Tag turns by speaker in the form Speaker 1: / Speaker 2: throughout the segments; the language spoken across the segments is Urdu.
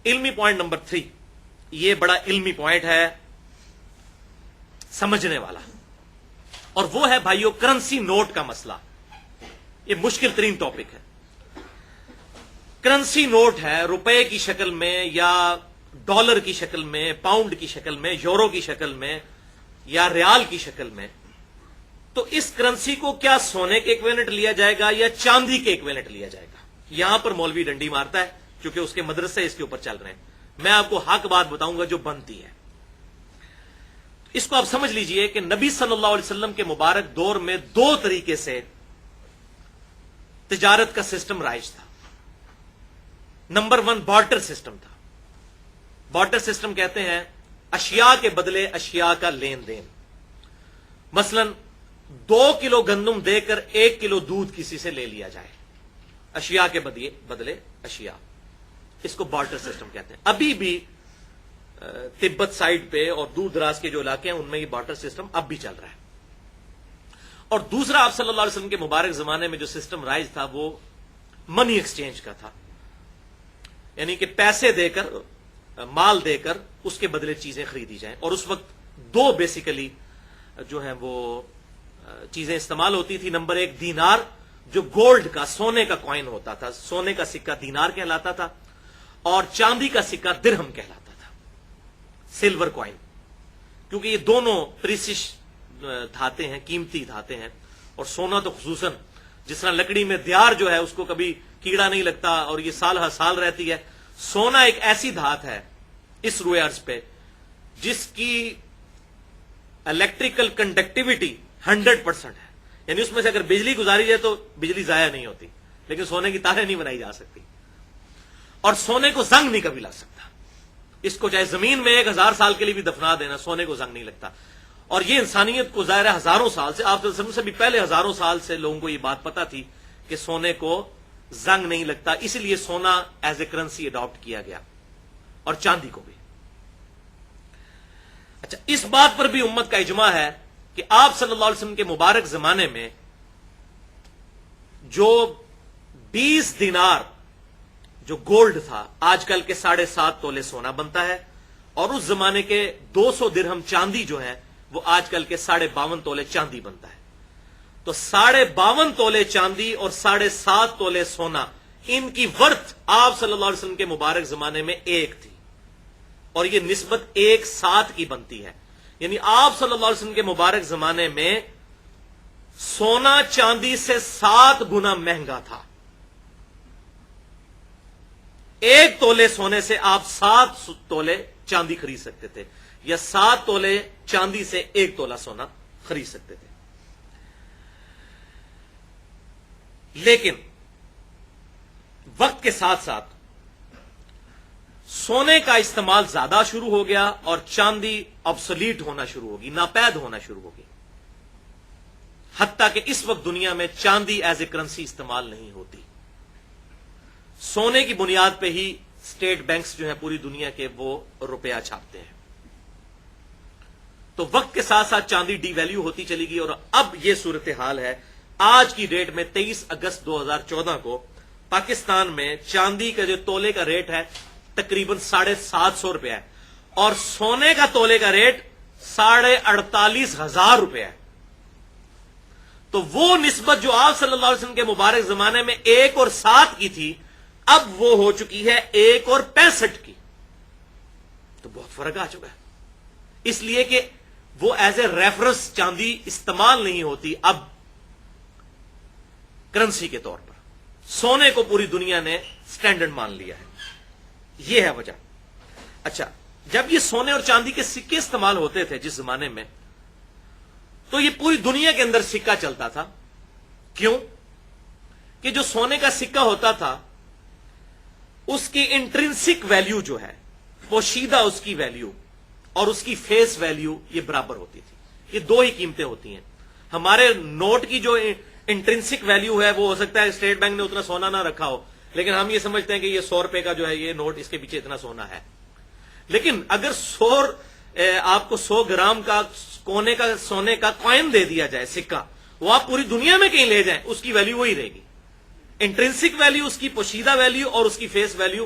Speaker 1: علمی پوائنٹ نمبر 3، یہ بڑا علمی پوائنٹ ہے سمجھنے والا، اور وہ ہے بھائیو کرنسی نوٹ کا مسئلہ۔ یہ مشکل ترین ٹاپک ہے۔ کرنسی نوٹ ہے روپے کی شکل میں یا ڈالر کی شکل میں، پاؤنڈ کی شکل میں، یورو کی شکل میں یا ریال کی شکل میں، تو اس کرنسی کو کیا سونے کے ایکویلنٹ لیا جائے گا یا چاندی کے ایکویلنٹ لیا جائے گا؟ یہاں پر مولوی ڈنڈی مارتا ہے کیونکہ اس کے مدرسے اس کے اوپر چل رہے ہیں۔ میں آپ کو حق بات بتاؤں گا جو بنتی ہے۔ اس کو آپ سمجھ لیجئے کہ نبی صلی اللہ علیہ وسلم کے مبارک دور میں دو طریقے سے تجارت کا سسٹم رائج تھا۔ نمبر 1 بارٹر سسٹم تھا۔ بارٹر سسٹم کہتے ہیں اشیاء کے بدلے اشیاء کا لین دین۔ مثلا 2 کلو گندم دے کر 1 کلو دودھ کسی سے لے لیا جائے، اشیاء کے بدلے اشیاء، اس کو بارٹر سسٹم کہتے ہیں۔ ابھی بھی تبت سائڈ پہ اور دور دراز کے جو علاقے ہیں ان میں یہ بارٹر سسٹم اب بھی چل رہا ہے۔ اور دوسرا آپ صلی اللہ علیہ وسلم کے مبارک زمانے میں جو سسٹم رائج تھا وہ منی ایکسچینج کا تھا، یعنی کہ پیسے دے کر، مال دے کر اس کے بدلے چیزیں خریدی جائیں۔ اور اس وقت دو بیسیکلی جو ہیں وہ چیزیں استعمال ہوتی تھی۔ نمبر 1 دینار، جو گولڈ کا، سونے کا کوائن ہوتا تھا، سونے کا سکہ دینار کہلاتا تھا، اور چاندی کا سکہ درہم کہلاتا تھا، سلور کوائن، کیونکہ یہ دونوں پریسش دھاتیں ہیں، قیمتی دھاتیں ہیں۔ اور سونا تو خصوصاً، جس طرح لکڑی میں دیار جو ہے اس کو کبھی کیڑا نہیں لگتا اور یہ سال ہر سال رہتی ہے، سونا ایک ایسی دھات ہے اس روئے ارض پہ جس کی الیکٹریکل کنڈکٹیوٹی 100% ہے، یعنی اس میں سے اگر بجلی گزاری جائے تو بجلی ضائع نہیں ہوتی، لیکن سونے کی تاریں نہیں بنائی جا سکتی، اور سونے کو زنگ نہیں کبھی لگ سکتا۔ اس کو چاہے زمین میں 1000 سال کے لیے بھی دفنا دینا، سونے کو زنگ نہیں لگتا۔ اور یہ انسانیت کو ظاہر ہے ہزاروں سال سے، آپ سے بھی پہلے ہزاروں سال سے لوگوں کو یہ بات پتا تھی کہ سونے کو زنگ نہیں لگتا، اس لیے سونا ایز اے کرنسی اڈاپٹ کیا گیا، اور چاندی کو بھی۔ اچھا، اس بات پر بھی امت کا اجماع ہے کہ آپ صلی اللہ علیہ وسلم کے مبارک زمانے میں جو 20 دینار جو گولڈ تھا، آج کل کے 7.5 تولے سونا بنتا ہے، اور اس زمانے کے 200 درہم چاندی جو ہے وہ آج کل کے 52.5 تولے چاندی بنتا ہے۔ تو 52.5 تولے چاندی اور 7.5 تولے سونا، ان کی ورتھ آپ صلی اللہ علیہ وسلم کے مبارک زمانے میں 1 تھی، اور یہ نسبت 1:7 کی بنتی ہے، یعنی آپ صلی اللہ علیہ وسلم کے مبارک زمانے میں سونا چاندی سے 7 گنا مہنگا تھا۔ 1 تولے سونے سے آپ 7 تولے چاندی خرید سکتے تھے، یا 7 تولے چاندی سے 1 تولہ سونا خرید سکتے تھے۔ لیکن وقت کے ساتھ ساتھ سونے کا استعمال زیادہ شروع ہو گیا اور چاندی obsolete ہونا شروع ہوگی، ناپید ہونا شروع ہوگی، حتیٰ کہ اس وقت دنیا میں چاندی ایز اے کرنسی استعمال نہیں ہوتی۔ سونے کی بنیاد پہ ہی اسٹیٹ بینکس جو ہیں پوری دنیا کے وہ روپیہ چھاپتے ہیں۔ تو وقت کے ساتھ ساتھ چاندی ڈی ویلیو ہوتی چلی گئی، اور اب یہ صورتحال ہے۔ آج کی ڈیٹ میں 23 اگست 2014 کو پاکستان میں چاندی کا جو تولے کا ریٹ ہے تقریباً 750 روپے ہے، اور سونے کا تولے کا ریٹ 48,500 روپے ہے۔ تو وہ نسبت جو آپ صلی اللہ علیہ وسلم کے مبارک زمانے میں 1 اور 7 کی تھی، اب وہ ہو چکی ہے 1 اور 65 کی۔ تو بہت فرق آ چکا ہے، اس لیے کہ وہ ایز اے ریفرنس چاندی استعمال نہیں ہوتی اب کرنسی کے طور پر۔ سونے کو پوری دنیا نے سٹینڈرڈ مان لیا ہے، یہ ہے وجہ۔ اچھا، جب یہ سونے اور چاندی کے سکے استعمال ہوتے تھے جس زمانے میں، تو یہ پوری دنیا کے اندر سکہ چلتا تھا۔ کیوں؟ کہ جو سونے کا سکہ ہوتا تھا اس کی انٹرنسک ویلیو جو ہے، پوشیدہ اس کی ویلیو اور اس کی فیس ویلیو یہ برابر ہوتی تھی۔ یہ 2 ہی قیمتیں ہوتی ہیں۔ ہمارے نوٹ کی جو انٹرنسک ویلیو ہے وہ ہو سکتا ہے اسٹیٹ بینک نے اتنا سونا نہ رکھا ہو، لیکن ہم یہ سمجھتے ہیں کہ یہ 100 روپے کا جو ہے یہ نوٹ، اس کے پیچھے اتنا سونا ہے۔ لیکن اگر آپ کو 100 گرام کا سونے کا کوائن دے دیا جائے، سکہ، وہ آپ پوری دنیا میں کہیں لے جائیں، اس کی ویلیو وہی رہے گی۔ انٹرنسک ویلیو، اس کی پوشیدہ ویلیو اور اس کی فیس ویلیو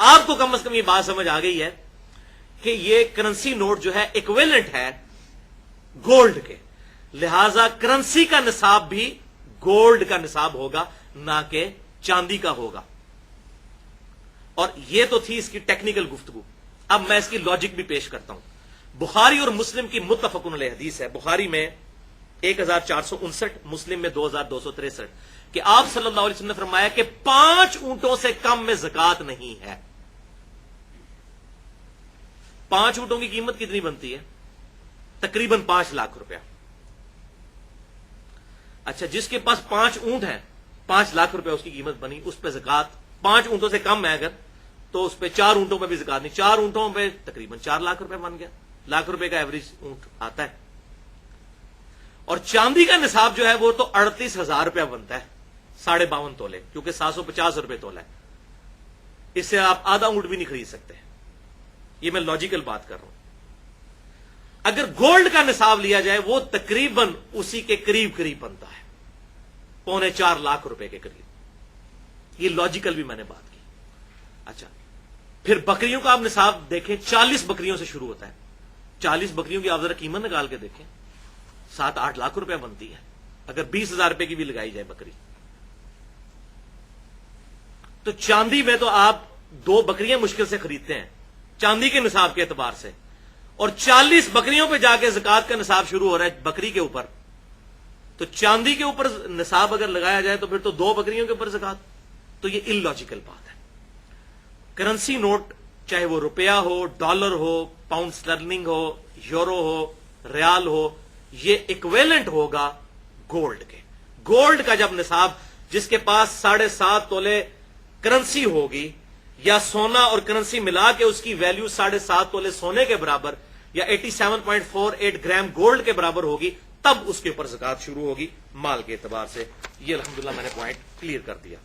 Speaker 1: آپ کو کم از کم یہ بات سمجھ آ گئی ہے کہ یہ کرنسی نوٹ جو ہے ایکویلنٹ ہے گولڈ کے، لہذا کرنسی کا نصاب بھی گولڈ کا نصاب ہوگا، نہ کہ چاندی کا ہوگا۔ اور یہ تو تھی اس کی ٹیکنیکل گفتگو، اب میں اس کی لاجک بھی پیش کرتا ہوں۔ بخاری اور مسلم کی متفق علیہ حدیث ہے، بخاری میں 1459، مسلم میں 2263، کہ آپ صلی اللہ علیہ وسلم نے فرمایا کہ 5 اونٹوں سے کم میں زکات نہیں ہے۔ 5 اونٹوں کی قیمت کتنی بنتی ہے؟ تقریباً 5 لاکھ روپیہ۔ اچھا، جس کے پاس 5 اونٹ ہیں، 5 لاکھ روپیہ اس کی قیمت بنی، اس پہ زکات 5 اونٹوں سے کم ہے اگر، تو اس پہ 4 اونٹوں پہ بھی زکات نہیں، 4 اونٹوں پہ تقریباً 4 لاکھ روپے بن گیا، لاکھ روپے کا ایوریج اونٹ آتا ہے۔ اور چاندی کا نصاب جو ہے وہ تو 38,000 روپیہ بنتا ہے، 52.5 تولے، کیونکہ 750 روپے تولا ہے، اس سے آپ آدھا اونٹ بھی نہیں خرید سکتے۔ یہ میں لاجیکل بات کر رہا ہوں۔ اگر گولڈ کا نصاب لیا جائے وہ تقریباً اسی کے قریب بنتا ہے، 3.25 لاکھ روپے کے قریب۔ یہ لاجیکل بھی میں نے بات کی۔ اچھا، پھر بکریوں کا آپ نصاب دیکھیں، 40 بکریوں سے شروع ہوتا ہے۔ 40 بکریوں کی آپ ذرا قیمت نکال کے دیکھیں، 7-8 لاکھ روپے بنتی ہے، اگر 20,000 روپے کی بھی لگائی جائے بکری۔ تو چاندی میں تو آپ 2 بکریاں مشکل سے خریدتے ہیں چاندی کے نصاب کے اعتبار سے، اور 40 بکریوں پہ جا کے زکات کا نصاب شروع ہو رہا ہے بکری کے اوپر، تو چاندی کے اوپر نصاب اگر لگایا جائے تو پھر تو 2 بکریوں کے اوپر زکات، تو یہ ان لاجیکل بات ہے۔ کرنسی نوٹ چاہے وہ روپیہ ہو، ڈالر ہو، پاؤنڈ سٹرلنگ ہو، یورو ہو، ریال ہو، یہ ایکویلنٹ ہوگا گولڈ کے۔ گولڈ کا جب نصاب، جس کے پاس 7.5 تولے کرنسی ہوگی، یا سونا اور کرنسی ملا کے اس کی ویلیو 7.5 تولے سونے کے برابر یا 87.48 گرام گولڈ کے برابر ہوگی، تب اس کے اوپر زکات شروع ہوگی مال کے اعتبار سے۔ یہ الحمدللہ میں نے پوائنٹ کلیئر کر دیا۔